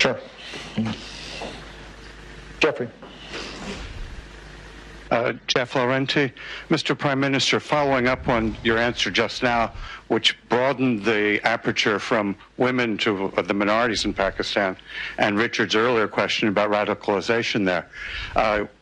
Sure. Jeffrey. Jeff Laurenti. Mr. Prime Minister, following up on your answer just now, which broadened the aperture from women to the minorities in Pakistan, and Richard's earlier question about radicalization there,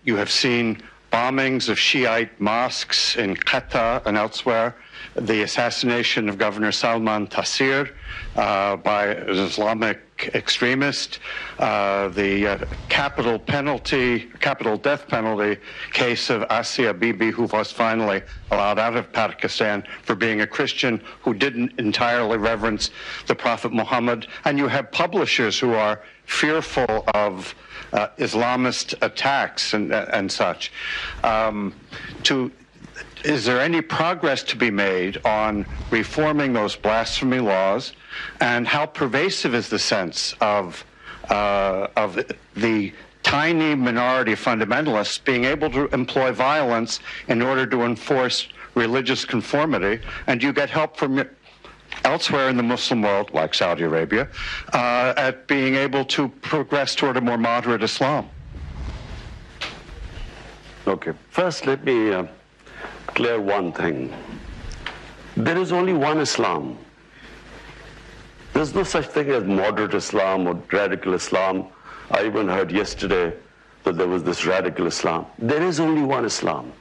you have seen bombings of Shiite mosques in Quetta and elsewhere, the assassination of Governor Salman Taseer by an Islamic extremist, the capital death penalty case of Asia Bibi, who was finally allowed out of Pakistan for being a Christian who didn't entirely reverence the Prophet Muhammad. And you have publishers who are fearful of Islamist attacks and such. Is there any progress to be made on reforming those blasphemy laws, and how pervasive is the sense of the tiny minority of fundamentalists being able to employ violence in order to enforce religious conformity? And do you get help from elsewhere in the Muslim world, like Saudi Arabia, at being able to progress toward a more moderate Islam? Okay. First, let me clear one thing. There is only one Islam. There's no such thing as moderate Islam or radical Islam. I even heard yesterday that there was this radical Islam. There is only one Islam.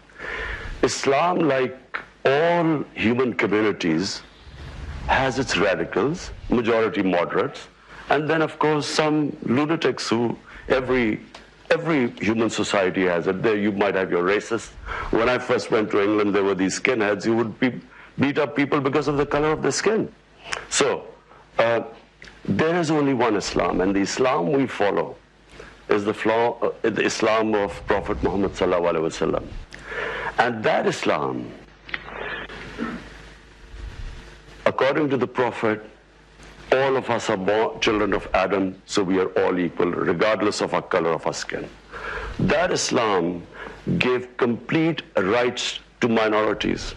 Islam, like all human communities, has its radicals, majority moderates, and then of course some lunatics who every human society has it. There you might have your racists. When I first went to England, there were these skinheads who would beat up people because of the color of their skin. So there is only one Islam, and the Islam we follow is the Islam of Prophet Muhammad sallallahu alaihi wasallam. And that Islam, according to the Prophet, all of us are born children of Adam, so we are all equal, regardless of our color of our skin. That Islam gave complete rights to minorities.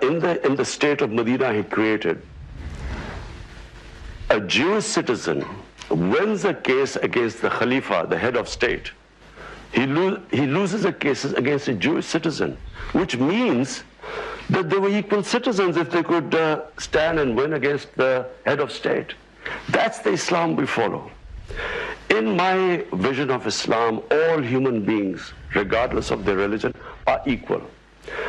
In the state of Medina he created, a Jewish citizen wins a case against the Khalifa, the head of state. He loses a case against a Jewish citizen, which means that they were equal citizens if they could stand and win against the head of state. That's the Islam we follow. In my vision of Islam, all human beings, regardless of their religion, are equal.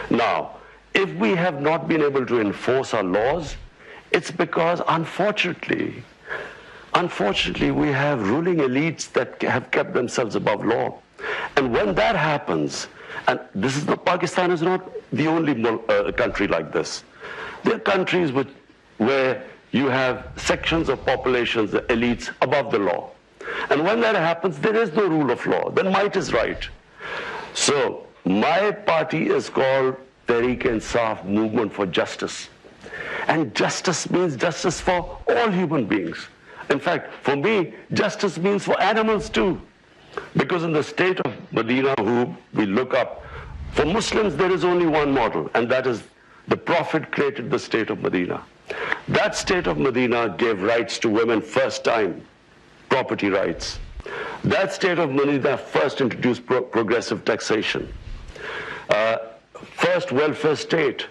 Now, if we have not been able to enforce our laws, it's because, unfortunately, we have ruling elites that have kept themselves above law. And when that happens, and Pakistan is not the only country like this. There are countries where you have sections of populations, the elites, above the law. And when that happens, there is no rule of law. Then might is right. So my party is called Tehreek-e-Insaf, Movement for Justice. And justice means justice for all human beings. In fact, for me, justice means for animals too. Because in the state of Medina, who we look up, for Muslims there is only one model, and that is the Prophet created the state of Medina. That state of Medina gave rights to women first time, property rights. That state of Medina first introduced progressive taxation. First welfare state.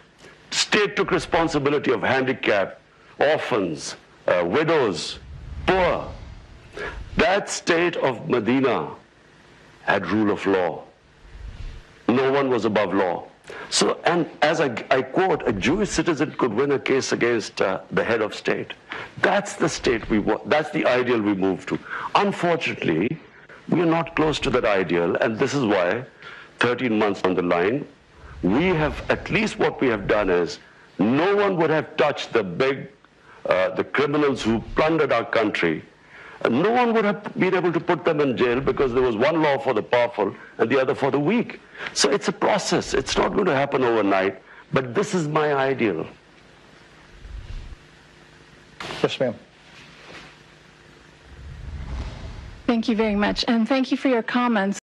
State took responsibility of handicapped, orphans, widows, poor. That state of Medina had rule of law. No one was above law. So, and as I quote, a Jewish citizen could win a case against the head of state. That's the state we want. That's the ideal we move to. Unfortunately, we are not close to that ideal, and this is why 13 months on the line, we have, at least what we have done is, no one would have touched the criminals who plundered our country. No one would have been able to put them in jail because there was one law for the powerful and the other for the weak. So it's a process. It's not going to happen overnight, but this is my ideal. Yes, ma'am. Thank you very much, and thank you for your comments.